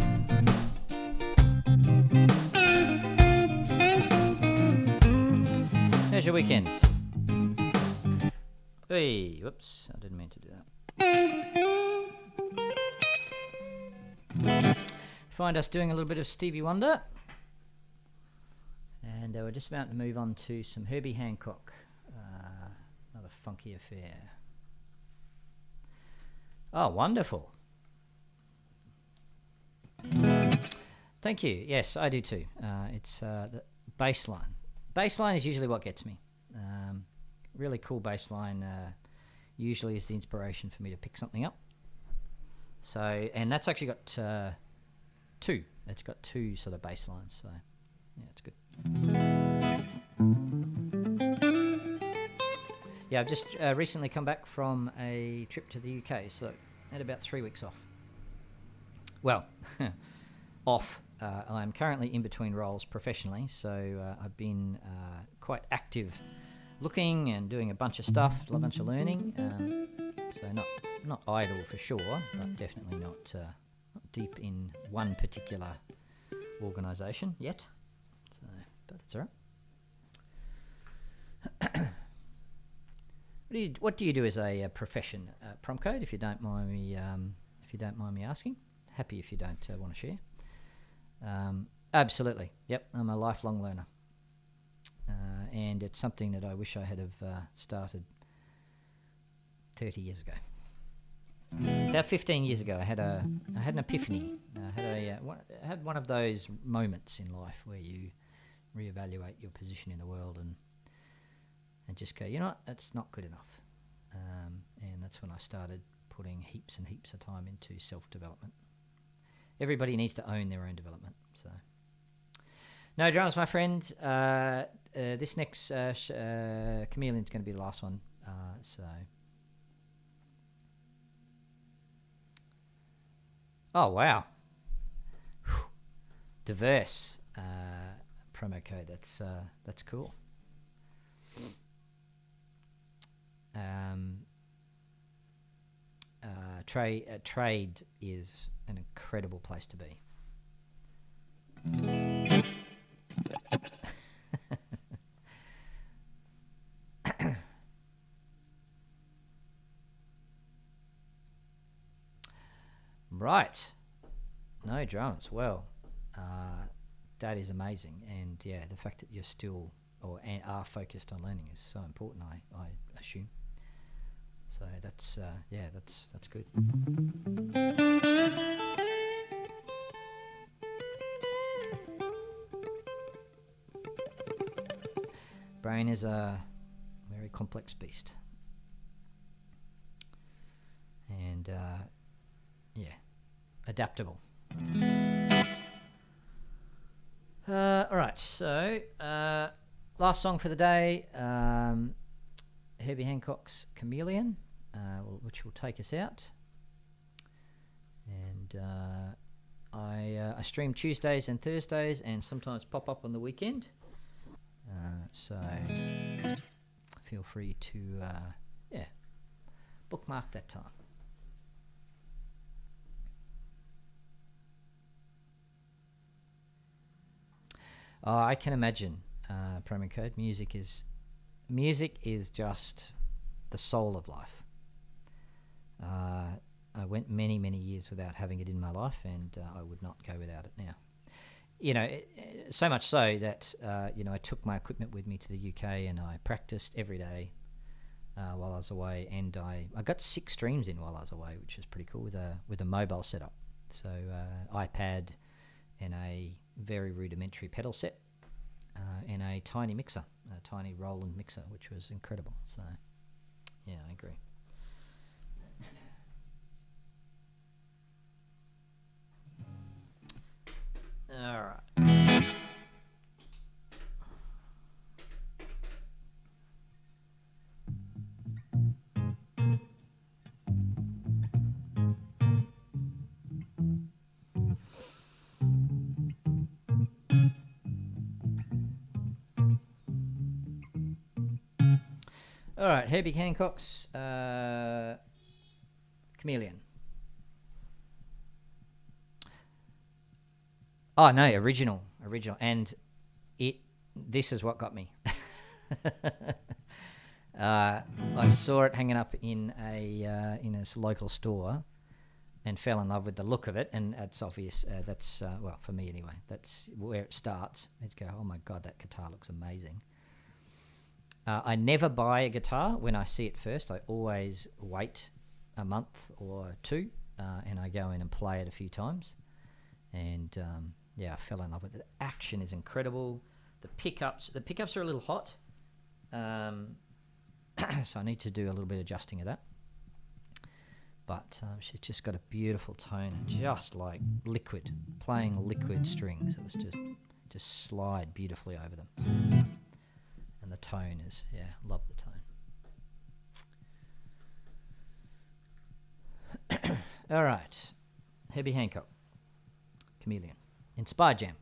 How's your weekend? Hey, whoops, I didn't mean to do that. Find us doing a little bit of Stevie Wonder. And we're just about to move on to some Herbie Hancock. Another funky affair. Oh, wonderful. Thank you. Yes, I do too. It's the bass line. Bass line is usually what gets me. Really cool bass line usually is the inspiration for me to pick something up. So, and that's actually got two. It's got two sort of bass lines. So, yeah, it's good. Yeah, I've just recently come back from a trip to the UK, so I had about 3 weeks off. Well, off. I'm currently in between roles professionally, so I've been quite active looking and doing a bunch of stuff, a bunch of learning. So not idle for sure, but definitely not deep in one particular organisation yet. So, but that's all right. What do you do as a profession, Promcode? If you don't mind me asking. Happy if you don't want to share. Absolutely. Yep, I'm a lifelong learner. And it's something that I wish I had have started 30 years ago. About 15 years ago, I had an epiphany. I had one of those moments in life where you reevaluate your position in the world and just go, you know what, that's not good enough. And that's when I started putting heaps and heaps of time into self-development. Everybody needs to own their own development. So, no dramas, my friend. This next Chameleon's going to be the last one. Oh wow, diverse promo code. That's cool. Trade is an incredible place to be. Right. No dramas. Well, that is amazing. And yeah, the fact that you're still are focused on learning is so important, I assume. So that's good. Brain is a very complex beast. And adaptable. All right, so last song for the day, Herbie Hancock's Chameleon, which will take us out. And I stream Tuesdays and Thursdays and sometimes pop up on the weekend. So feel free to bookmark that time. Oh, I can imagine, promo code. Music is just the soul of life. I went many years without having it in my life, and I would not go without it now. You know, so much so that I took my equipment with me to the UK and I practiced every day while I was away, and I got 6 streams in while I was away, which was pretty cool with a mobile setup. So iPad and a very rudimentary pedal set and a tiny mixer, a tiny Roland mixer, which was incredible. So yeah, I agree. All right. All right, Herbie Hancock's Chameleon. Oh no, original, and it. This is what got me. I saw it hanging up in a local store, and fell in love with the look of it. And it's obvious. That's well, for me anyway. That's where it starts. It's go, oh my god, that guitar looks amazing. I never buy a guitar when I see it first. I always wait a month or two, and I go in and play it a few times. And I fell in love with it. The action is incredible. The pickups are a little hot, so I need to do a little bit of adjusting of that. But she's just got a beautiful tone, just like liquid, playing liquid strings. It was just slide beautifully over them. And the tone is, love the tone. All right, Herbie Hancock, Chameleon, Inspired Jam.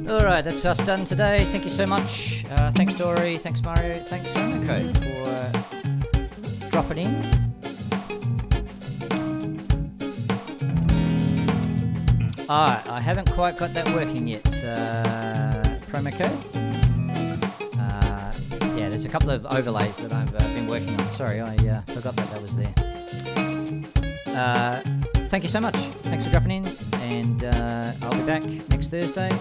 Alright, that's us done today. Thank you so much. Thanks Dory, thanks Mario, thanks Dominico for dropping in. Alright, I haven't quite got that working yet. Promo code. Yeah, there's a couple of overlays that I've been working on. Sorry, I forgot that was there. Thank you so much. Thanks for dropping in, and I'll be back next Thursday.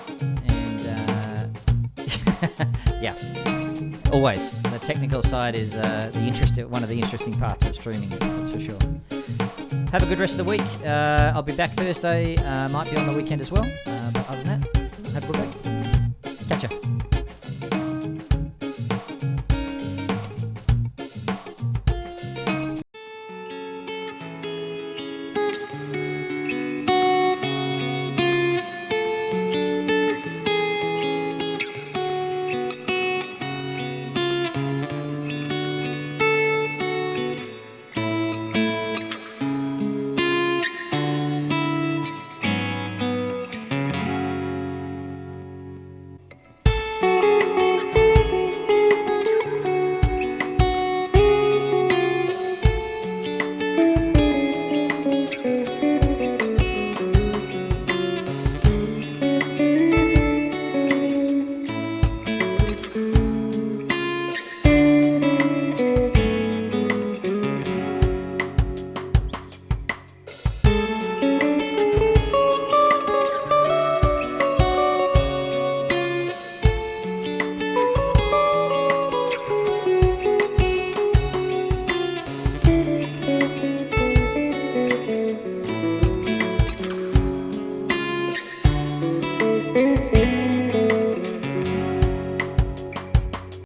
Yeah, always. The technical side is one of the interesting parts of streaming, that's for sure. Have a good rest of the week. I'll be back Thursday. Might be on the weekend as well. But other than that, have a good week. Catch ya.